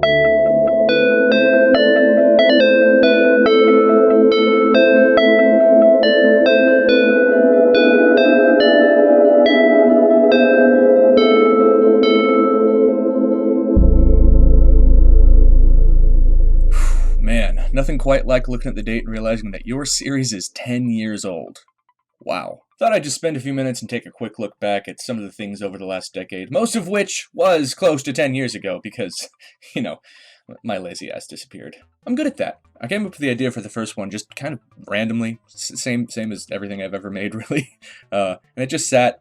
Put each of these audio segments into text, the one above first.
Man, nothing quite like looking at the date and realizing that your series is 10 years old. Wow. Thought I'd just spend a few minutes and take a quick look back at some of the things over the last decade, most of which was close to 10 years ago because, my lazy ass disappeared. I'm good at that. I came up with the idea for the first one just kind of randomly, same as everything I've ever made, really. And it just sat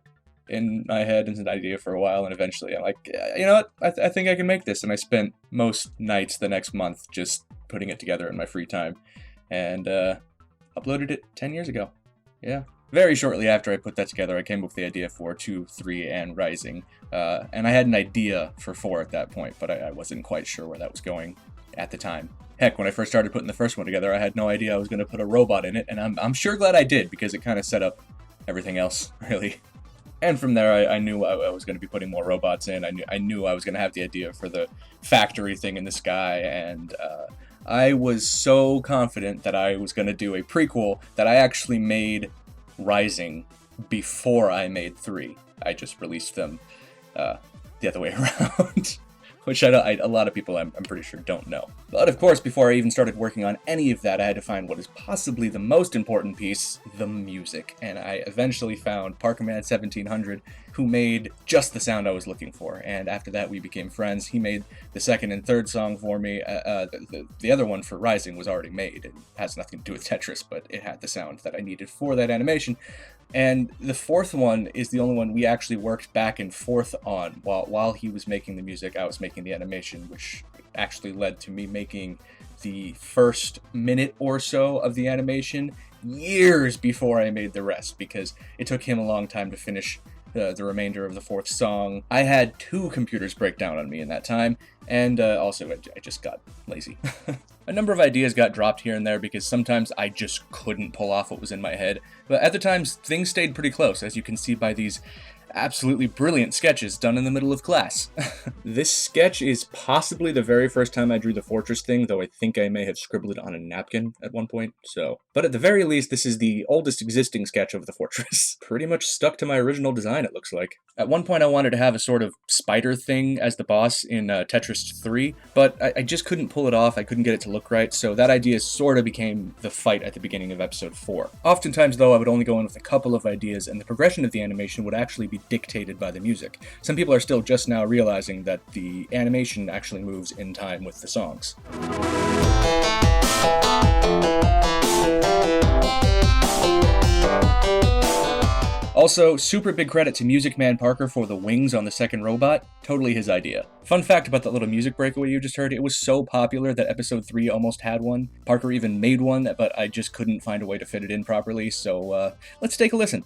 in my head as an idea for a while, and eventually I'm like, you know what, I think I can make this, and I spent most nights the next month just putting it together in my free time, and uploaded it 10 years ago. Yeah. Very shortly after I put that together, I came up with the idea for 2, 3, and Rising, and I had an idea for 4 at that point, but I wasn't quite sure where that was going at the time. Heck, when I first started putting the first one together, I had no idea I was going to put a robot in it, and I'm sure glad I did, because it kind of set up everything else, really. And from there, I knew I was going to be putting more robots in. I knew I was going to have the idea for the factory thing in the sky, and I was so confident that I was going to do a prequel that I actually made Rising before I made 3. I just released them the other way around. Which a lot of people, I'm pretty sure, don't know. But of course, before I even started working on any of that, I had to find what is possibly the most important piece, the music. And I eventually found Parkerman 1700, who made just the sound I was looking for. And after that, we became friends. He made the second and third song for me. The other one for Rising was already made. It has nothing to do with Tetris, but it had the sound that I needed for that animation. And the fourth one is the only one we actually worked back and forth on. While he was making the music, I was making the animation, which actually led to me making the first minute or so of the animation years before I made the rest, because it took him a long time to finish the remainder of the fourth song. I had 2 computers break down on me in that time, and also I just got lazy. A number of ideas got dropped here and there because sometimes I just couldn't pull off what was in my head, but at the times things stayed pretty close, as you can see by these absolutely brilliant sketches done in the middle of class. This sketch is possibly the very first time I drew the fortress thing, though I think I may have scribbled it on a napkin at one point, so. But at the very least, this is the oldest existing sketch of the fortress. Pretty much stuck to my original design, it looks like. At one point I wanted to have a sort of spider thing as the boss in TETRIS'D 3, but I just couldn't pull it off, I couldn't get it to look right, so that idea sort of became the fight at the beginning of episode 4. Oftentimes, though, I would only go in with a couple of ideas, and the progression of the animation would actually be dictated by the music. Some people are still just now realizing that the animation actually moves in time with the songs. Also, super big credit to Music Man Parker for the wings on the second robot. Totally his idea. Fun fact about that little music breakaway you just heard, it was so popular that episode 3 almost had one. Parker even made one, but I just couldn't find a way to fit it in properly, so let's take a listen.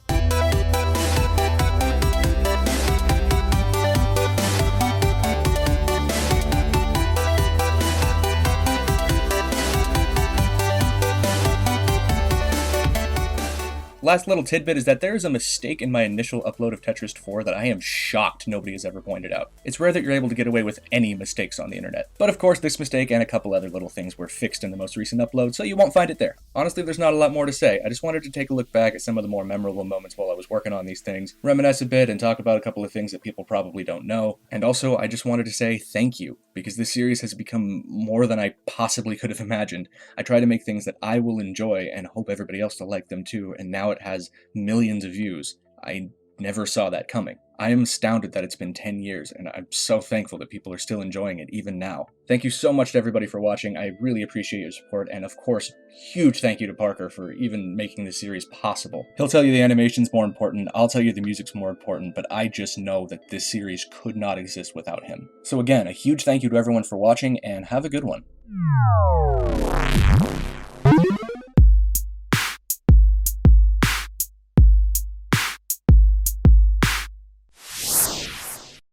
Last little tidbit is that there is a mistake in my initial upload of TETRIS'D 4 that I am shocked nobody has ever pointed out. It's rare that you're able to get away with any mistakes on the internet. But of course, this mistake and a couple other little things were fixed in the most recent upload, so you won't find it there. Honestly, there's not a lot more to say. I just wanted to take a look back at some of the more memorable moments while I was working on these things, reminisce a bit, and talk about a couple of things that people probably don't know. And also, I just wanted to say thank you, because this series has become more than I possibly could have imagined. I try to make things that I will enjoy and hope everybody else will like them too, and now it has millions of views. I never saw that coming. I am astounded that it's been 10 years, and I'm so thankful that people are still enjoying it, even now. Thank you so much to everybody for watching. I really appreciate your support, and of course, huge thank you to Parker for even making this series possible. He'll tell you the animation's more important, I'll tell you the music's more important, but I just know that this series could not exist without him. So again, a huge thank you to everyone for watching, and have a good one.